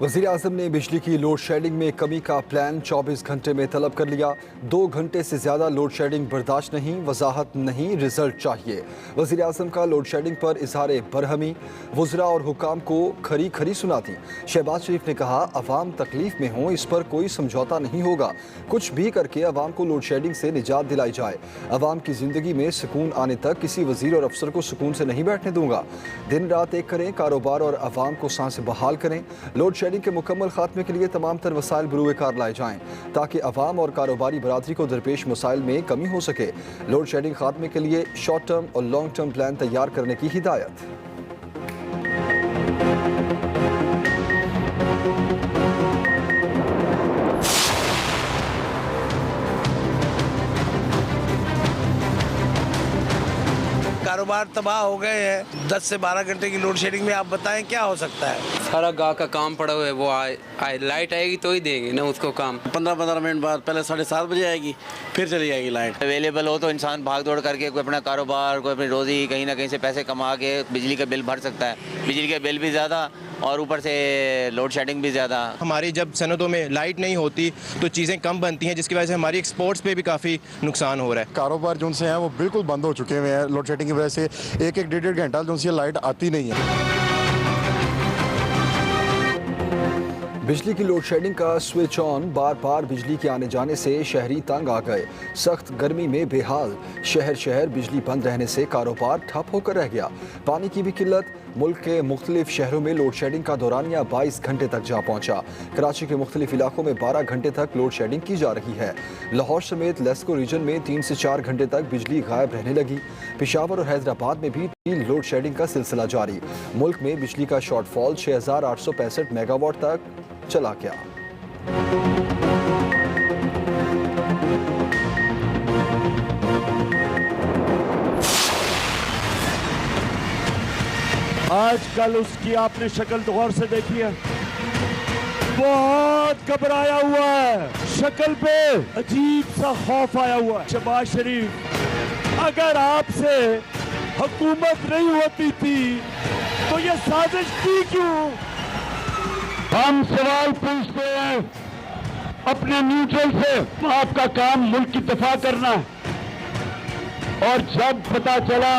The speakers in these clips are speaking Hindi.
वज़ीर-ए-आज़म ने बिजली की लोड शेडिंग में कमी का प्लान 24 घंटे में तलब कर लिया। 2 घंटे से ज़्यादा लोड शेडिंग बर्दाश्त नहीं, वजाहत नहीं, रिजल्ट चाहिए। वज़ीर-ए-आज़म का लोड शेडिंग पर इजहार बरहमी, वज़रा और हुकाम को खरी खरी सुनाती। शहबाज शरीफ ने कहा, अवाम तकलीफ में हो, इस पर कोई समझौता नहीं होगा। कुछ भी करके अवाम को लोड शेडिंग से निजात दिलाई जाए। अवाम की ज़िंदगी में सुकून आने तक किसी वज़ीर और अफसर को सुकून से नहीं बैठने दूंगा। दिन रात एक करें, कारोबार और अवाम को सांसें बहाल करें। लोड शेडिंग के मुकम्मल खात्मे के लिए तमाम तर वसाइल बरूए कार लाए जाएं ताकि अवाम और कारोबारी बरादरी को दरपेश मसाइल में कमी हो सके। लोड शेडिंग खात्मे के लिए शॉर्ट टर्म और लॉन्ग टर्म प्लान तैयार करने की हिदायत। कारोबार तबाह हो गए हैं। 10 से 12 घंटे की लोड शेडिंग में आप बताएं क्या हो सकता है। सारा गाँव का काम पड़ा हुआ है, वो आए लाइट आएगी तो ही देंगे ना उसको काम। 15-15 मिनट बाद पहले 7:30 बजे आएगी, फिर चली जाएगी लाइट। अवेलेबल हो तो इंसान भाग दौड़ करके कोई अपना कारोबार, कोई अपनी रोज़ी कहीं ना कहीं से पैसे कमा के बिजली का बिल भर सकता है। बिजली का बिल भी ज़्यादा और ऊपर से लोड शेडिंग भी ज़्यादा। हमारी जब सनदों में लाइट नहीं होती तो चीज़ें कम बनती हैं, जिसकी वजह से हमारी एक्सपोर्ट्स पे भी काफ़ी नुकसान हो रहा है। कारोबार जो से हैं वो बिल्कुल बंद हो चुके हुए हैं लोड शेडिंग की वजह से। एक डेढ़ घंटा जो से लाइट आती नहीं है। बिजली की लोड शेडिंग का स्विच ऑन, बार बार बिजली के आने जाने से शहरी तंग आ गए। सख्त गर्मी में बेहाल, शहर शहर बिजली बंद रहने से कारोबार ठप होकर रह गया। पानी की भी किल्लत, मुल्क के मुख्तलिफ शहरों में लोड शेडिंग का दौरानिया 22 घंटे तक जा पहुंचा। कराची के मुख्तलिफ इलाकों में 12 घंटे तक लोड शेडिंग की जा रही है। लाहौर समेत लेस्को रीजन में 3 से 4 घंटे तक बिजली गायब रहने लगी। पेशावर और हैदराबाद में भी लोड शेडिंग का सिलसिला जारी। मुल्क में बिजली का शॉर्टफॉल 6865 मेगावाट तक चला गया। आजकल उसकी आपने शक्ल गौर से देखी है, बहुत घबराया हुआ है, शक्ल पे अजीब सा खौफ आया हुआ है। शहबाज शरीफ, अगर आपसे हुकूमत नहीं होती थी तो ये साजिश थी क्यों? हम सवाल पूछते हैं अपने न्यूट्रल से। आपका काम मुल्क की दफा करना है, और जब पता चला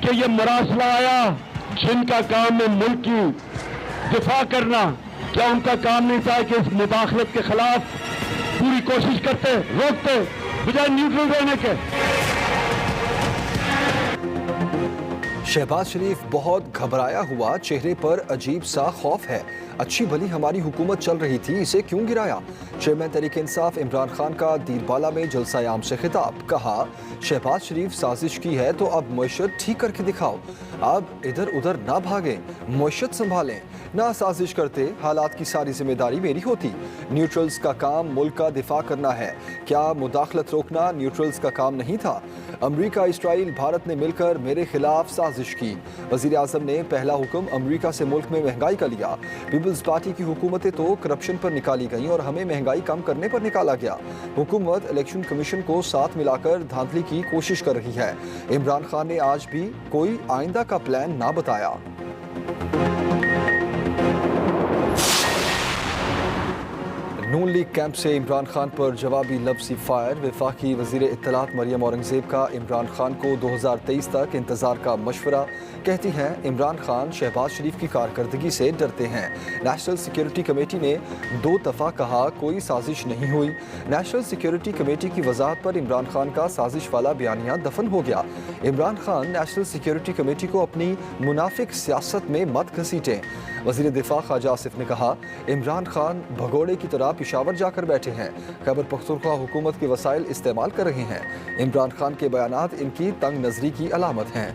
कि ये मरासला आया जिनका काम है मुल्क की दिफा करना, क्या उनका काम नहीं था कि इस मुदाखलत के खिलाफ पूरी कोशिश करते, रोकते, बजाय न्यूट्रल रहने के? शहबाज शरीफ बहुत घबराया हुआ, चेहरे पर अजीब सा खौफ है। अच्छी भली हमारी हुकूमत चल रही थी, इसे क्यों गिराया? चेयरमैन तहरीक इंसाफ इमरान खान का दीरबाला में जलसा आम से खिताब। कहा, शहबाज शरीफ साजिश की है तो अब मईशत ठीक करके दिखाओ। अब इधर उधर ना भागें, मईशत संभालें। ना साजिश करते, हालात की सारी जिम्मेदारी मेरी होती। न्यूट्रल्स का काम मुल्क का दिफा करना है, क्या मुदाखलत रोकना न्यूट्रल्स का काम नहीं था? अमरीका, इसराइल, भारत ने मिलकर मेरे खिलाफ साजिश की। वज़ीर आज़म ने पहला हुक्म अमरीका से मुल्क में महंगाई का लिया। पीपल्स पार्टी की हुकूमतें तो करप्शन पर निकाली गईं और हमें महंगाई कम करने पर निकाला गया। हुकूमत इलेक्शन कमीशन को साथ मिलाकर धांधली की कोशिश कर रही है। इमरान खान ने आज भी कोई आइंदा का प्लान ना बताया। नून लीग कैंप से इमरान खान पर जवाबी लफ्ज़ी फायर। वफाकी वज़ीर इत्तलात मरियम औरंगज़ेब का इमरान खान को 2023 तक इंतज़ार का मशवरा। कहती हैं, इमरान खान शहबाज शरीफ की कारकर्दगी से डरते हैं। नेशनल सिक्योरिटी कमेटी ने 2 दफ़ा कहा कोई साजिश नहीं हुई। नेशनल सिक्योरिटी कमेटी की वजाहत पर इमरान खान का साजिश वाला बयानिया दफन हो गया। Imran Khan national security committee को अपनी मुनाफिक सियासत में मत घसीटें। वज़ीर दिफा ख्वाजा आसिफ ने कहा, इमरान खान भगोड़े की तरह पेशावर जाकर बैठे हैं, खैबर पख्तूनख्वा हुकूमत के वसाइल इस्तेमाल कर रहे हैं। इमरान खान के बयानात इनकी तंग नजरी की अलामत हैं।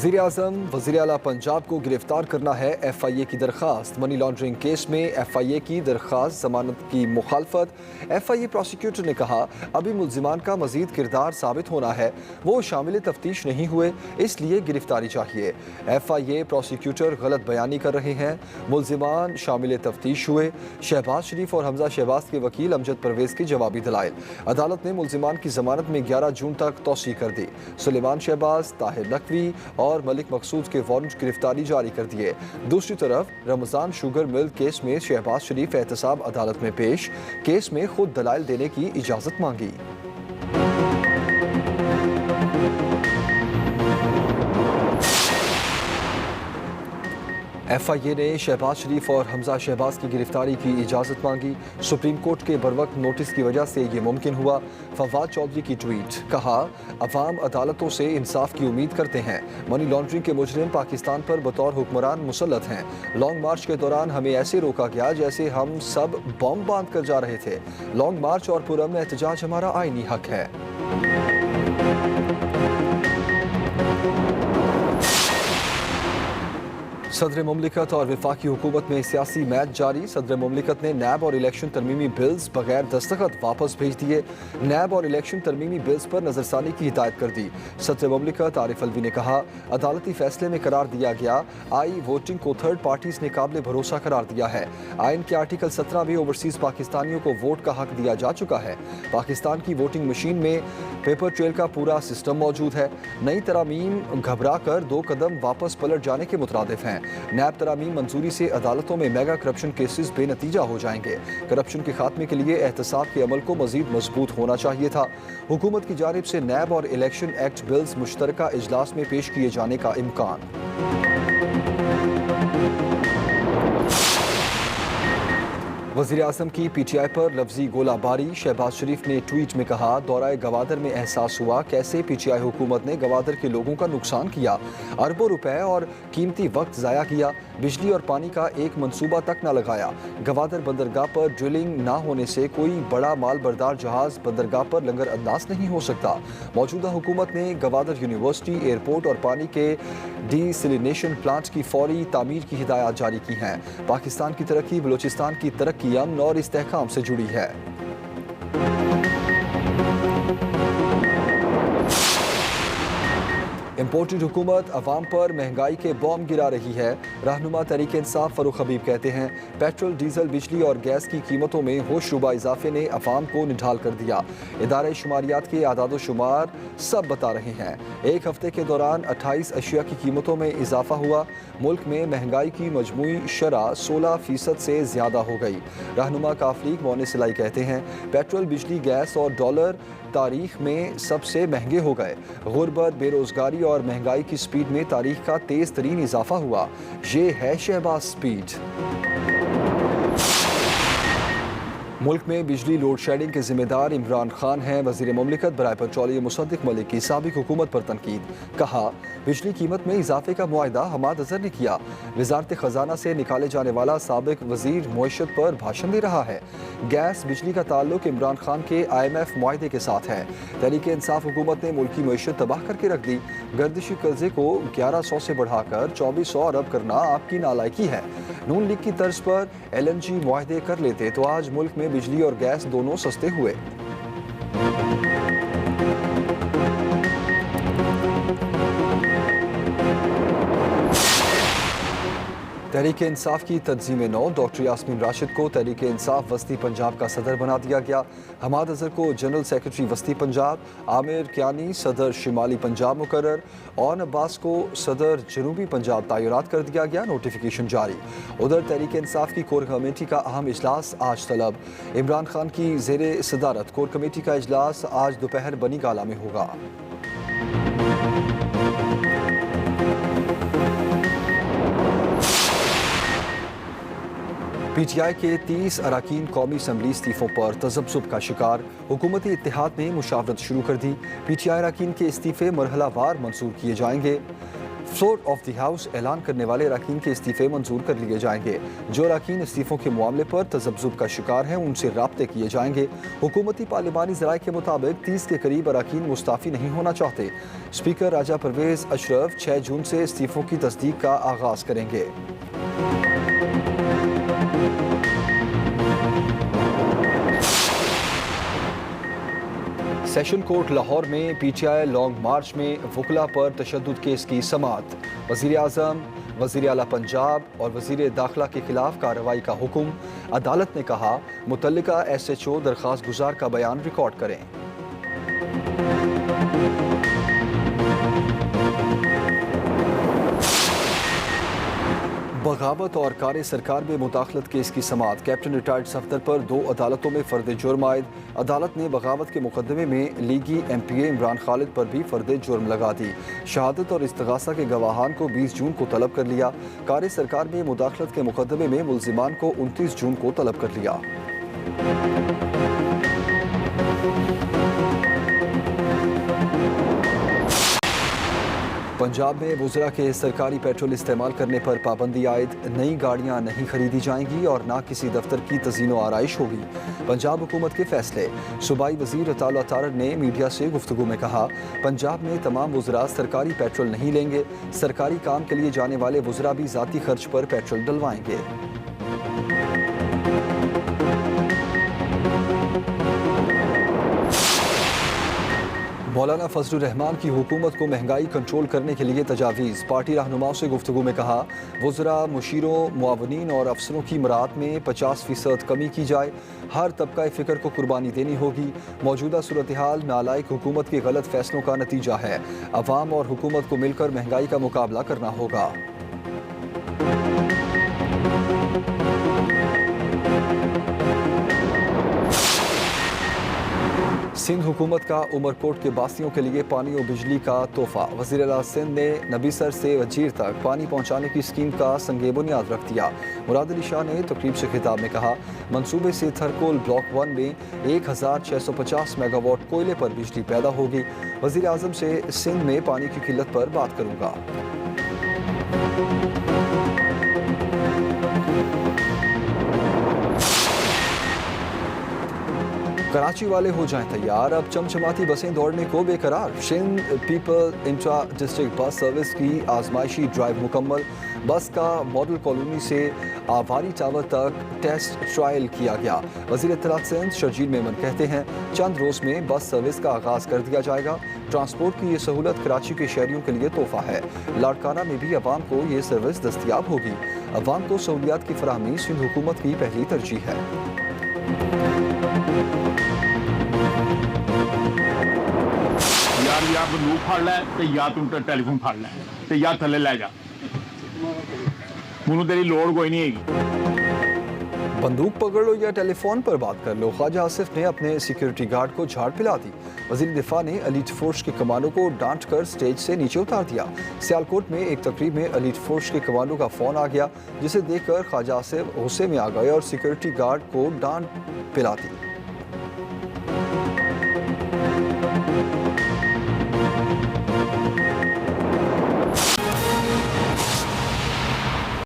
वज़ीर आज़म वज़ीर आला पंजाब को गिरफ्तार करना है FIA की दरख्वास्त। मनी लॉन्ड्रिंग केस में FIA की दरख्वास्त जमानत की मुखालफत। FIA प्रोसिक्यूटर ने कहा अभी मुल्जिमान का मजीद किरदार साबित होना है, वो शामिल तफ्तीश नहीं हुए, इसलिए गिरफ्तारी चाहिए। FIA प्रोसिक्यूटर गलत बयानी कर रहे हैं, मुल्जिमान शामिल तफ्तीश हुए। शहबाज शरीफ और हमजा शहबाज के वकील अमजद परवेज़ की जवाबी दलाइल। अदालत ने मुल्जिमान की जमानत में 11 जून तक तौसी कर दी। सुलेमान शहबाज, ताहिर नकवी और मलिक मकसूद के वारंट गिरफ्तारी जारी कर दिए। दूसरी तरफ रमज़ान शुगर मिल केस में शहबाज शरीफ एहतसाब अदालत में पेश, केस में खुद दलाइल देने की इजाज़त मांगी। FIA ने शहबाज शरीफ और हमजा शहबाज की गिरफ्तारी की इजाज़त मांगी। सुप्रीम कोर्ट के बरवक्त नोटिस की वजह से ये मुमकिन हुआ। फवाद चौधरी की ट्वीट, कहा अवाम अदालतों से इंसाफ की उम्मीद करते हैं। मनी लॉन्ड्रिंग के मुजरिम पाकिस्तान पर बतौर हुक्मरान मुसल्लत हैं। लॉन्ग मार्च के दौरान हमें ऐसे रोका गया जैसे हम सब बम बांध कर जा रहे थे। लॉन्ग मार्च और पुरअमन एहतजाज हमारा आईनी हक है। सदर मुमलिकत और वफाकी हुकूमत में सियासी मैच जारी। सदर मुमलिकत ने नैब और इलेक्शन तरमीमी बिल्स बगैर दस्तखत वापस भेज दिए। नैब और इलेक्शन तरमीमी बिल्स पर नजरसानी की हिदायत कर दी। सदर मुमलिकत आरिफ अलवी ने कहा अदालती फैसले में करार दिया गया आई वोटिंग को थर्ड पार्टीज ने काबिल भरोसा करार दिया है। आइन के आर्टिकल 17 में ओवरसीज पाकिस्तानियों को वोट का हक दिया जा चुका है। पाकिस्तान की वोटिंग मशीन में पेपर ट्रेल का पूरा सिस्टम मौजूद है। नई तरामीम घबरा कर 2 कदम वापस पलट जाने के मुतरादिफ हैं। नैब तरामीम मंजूरी से अदालतों में मेगा करप्शन केसेस बेनतीजा हो जाएंगे। करप्शन के खात्मे के लिए एहतसाब के अमल को मजीद मजबूत होना चाहिए था। हुकूमत की जानिब से नैब और इलेक्शन एक्ट बिल्स मुश्तरका इजलास में पेश किए जाने का इम्कान। वज़ीर आज़म की PTI पर लफ्जी गोलाबारी। शहबाज शरीफ ने ट्वीट में कहा दौराए गवादर में एहसास हुआ कैसे PTI हुकूमत ने गवादर के लोगों का नुकसान किया, अरबों रुपए और कीमती वक्त ज़ाया किया, बिजली और पानी का एक मंसूबा तक न लगाया। गवादर बंदरगाह पर ड्रिलिंग ना होने से कोई बड़ा माल बरदार जहाज़ बंदरगाह पर लंगर अंदाज नहीं हो सकता। मौजूदा हुकूमत ने गवादर यूनिवर्सिटी, एयरपोर्ट और पानी के डिसलिनेशन प्लांट की फौरी तामीर की हिदायत जारी की हैं। पाकिस्तान की तरक्की बलूचिस्तान की तरक्की अमन और इस्तेहकाम से जुड़ी है। इम्पोर्टेड हुकूमत अवाम पर महंगाई के बॉम्ब गिरा रही है। रहनुमा तहरीक इंसाफ फरूख हबीब कहते हैं पेट्रोल, डीजल, बिजली और गैस की कीमतों में होशरुबा इजाफे ने अवाम को निढाल कर दिया। इदारे शुमारियात के आदादो शुमार सब बता रहे हैं। एक हफ्ते के दौरान 28 अशिया की कीमतों में इजाफा हुआ। मुल्क में महंगाई की मजमूई शरह 16% से ज़्यादा हो गई। रहनुमा काफलीक मौने सिलाई कहते हैं पेट्रोल, बिजली, गैस और डॉलर तारीख में सबसे महंगे हो गए। गुर्बत, बेरोजगारी और महंगाई की स्पीड में तारीख का तेज तरीन इजाफा हुआ। ये है शहबाज स्पीड। मुल्क में बिजली लोड शेडिंग के जिम्मेदार इमरान खान हैं। वज़ीर मुमलिकत बराए पेट्रोलियम मुसद्दिक मलिक की साबिक हुकूमत पर तनकीद। कहा बिजली कीमत में इजाफे का मुआहदा हमाद अज़हर ने किया। वजारत ख़जाना से निकाले जाने वाला साबिक वज़ीर मुईशत पर भाषण दे रहा है। गैस बिजली का ताल्लुक इमरान खान के IMF मुआहदे के साथ है। तहरीक इंसाफ हुकूमत ने मुल्की मुईशत तबाह करके रख दी। गर्दिशी कर्जे को 1100 से बढ़ाकर 2400 अरब करना आपकी नालायकी है। नून लीग की तर्ज पर LNG मुआहदे कर लेते तो आज मुल्क में बिजली और गैस दोनों सस्ते हुए। तहरीक इंसाफ की तंजीम नौ डॉक्टर यास्मीन राशिद को तहरीक इंसाफ वस्ती पंजाब का सदर बना दिया गया। हमाद अजहर को जनरल सेक्रेटरी वस्ती पंजाब, आमिर कियानी सदर शिमाली पंजाब मुकर्रर, और अब्बास को सदर जनूबी पंजाब तैनात कर दिया गया। नोटिफिकेशन जारी। उधर तहरीक इंसाफ की कोर कमेटी का अहम इजलास आज तलब। इमरान खान की ज़ेरे सदारत कोर कमेटी का इजलास आज दोपहर बनी गाला में होगा। PTI के 30 अरकान कौमी असम्बली इस्तीफ़ों पर तज़ब्ज़ुब का शिकार। हुकूमती इत्तेहाद ने मुशावरत शुरू कर दी। PTI अरकान के इस्तीफ़े मरहलावार मंजूर किए जाएंगे। फ्लोर ऑफ द हाउस ऐलान करने वाले अरकान के इस्तीफे मंजूर कर लिए जाएंगे। जो अरकान इस्तीफों के मामले पर तजब्जुब का शिकार हैं उनसे राब्ते किए जाएंगे। हुकूमती पार्लिमानी ज़राए के मुताबिक 30 के करीब अरकान मुस्ताफ़ी नहीं होना चाहते। स्पीकर राजा परवेज़ अशरफ 6 जून से इस्तीफों की तस्दीक का आगाज़ करेंगे। सेशन कोर्ट लाहौर में PTI लॉन्ग मार्च में वकला पर तशद्दुद केस की समाअत। वज़ीर आज़म, वज़ीर आला पंजाब और वज़ीर दाखिला के खिलाफ कार्रवाई का हुक्म। अदालत ने कहा मुतल्लिका SHO दरख्वास्त गुजार का बयान रिकॉर्ड करें। बगावत और कार सरकार में मुदाखलत केस की समाअत। कैप्टन रिटायर्ड सफदर पर 2 अदालतों में फर्द जुर्म आयद। अदालत ने बगावत के मुकदमे में लीगी MPA इमरान खालिद पर भी फर्द जुर्म लगा दी। शहादत और इस्तगासा के गवाहान को 20 जून को तलब कर लिया। कार सरकार में मुदाखलत के मुकदमे में मुल्जिमान को 29 जून को तलब कर लिया। पंजाब में वुज़रा के सरकारी पेट्रोल इस्तेमाल करने पर पाबंदी आयद। नई गाड़ियां नहीं खरीदी जाएंगी और ना किसी दफ्तर की तज़ीनो आराइश होगी। पंजाब हुकूमत के फैसले। सूबाई वज़ीर अताउल्लाह तारड़ ने मीडिया से गुफ्तगू में कहा पंजाब में तमाम वुज़रा सरकारी पेट्रोल नहीं लेंगे। सरकारी काम के लिए जाने वाले वुज़रा भी ज़ाती खर्च पर पेट्रोल डलवाएंगे। मौलाना फजलुर रहमान की हुकूमत को महंगाई कंट्रोल करने के लिए तजावीज़। पार्टी रहनुमाओं से गुफ्तगू में कहा वुज़रा, मुशीरों, मुआवनीन और अफसरों की मरात में 50% कमी की जाए। हर तबका फ़िक्र को कुर्बानी देनी होगी। मौजूदा सूरत हाल नालायक हुकूमत के गलत फैसलों का नतीजा है। अवाम और हुकूमत को मिलकर महंगाई का मुकाबला करना होगा। सिंध हुकूमत का उमरकोट के बासियों के लिए पानी और बिजली का तोहफा। वज़ीर आला सिंध ने नबीसर से वजीर तक पानी पहुँचाने की स्कीम का संगे बुनियाद रख दिया। मुराद अली शाह ने तकरीब से खिताब में कहा मंसूबे से थरकोल ब्लॉक 1 में 1650 मेगावाट कोयले पर बिजली पैदा होगी। वज़ीर आज़म से सिंध में पानी की किल्लत पर बात करूँगा। कराची वाले हो जाएं तैयार, अब चमचमाती बसें दौड़ने को बेकरार। Sindh People Intra District Bus Service की आजमाइशी ड्राइव मुकम्मल। बस का मॉडल कॉलोनी से आवारी टावर तक टेस्ट ट्रायल किया गया। वज़ीर इत्तलात सिंध शर्जील मेमन कहते हैं चंद रोज़ में बस सर्विस का आगाज़ कर दिया जाएगा। ट्रांसपोर्ट की ये सहूलत कराची के शहरियों के लिए तोहफा है। लाड़काना में भी अवाम को ये सर्विस दस्तयाब होगी। अवाम को सहूलियात की फराहमी सिंध हुकूमत की पहली तरजीह है। या बंदूक फड़ लै ते या तू टेलीफोन फड़ लै ते या थले लै जा, मैनू तेरी लोड़ कोई नहीं हैगी। बंदूक पकड़ लो या टेलीफोन पर बात कर लो। ख्वाजा आसिफ ने अपने सिक्योरिटी गार्ड को झाड़ पिला दी। वज़ीर दिफा ने एलीट फोर्स के कमांडो को डांट कर स्टेज से नीचे उतार दिया। सियालकोट में एक तकरीब में एलीट फोर्स के कमांडो का फोन आ गया, जिसे देखकर ख्वाजा आसिफ गुस्से में आ गए और सिक्योरिटी गार्ड को डांट पिला दी।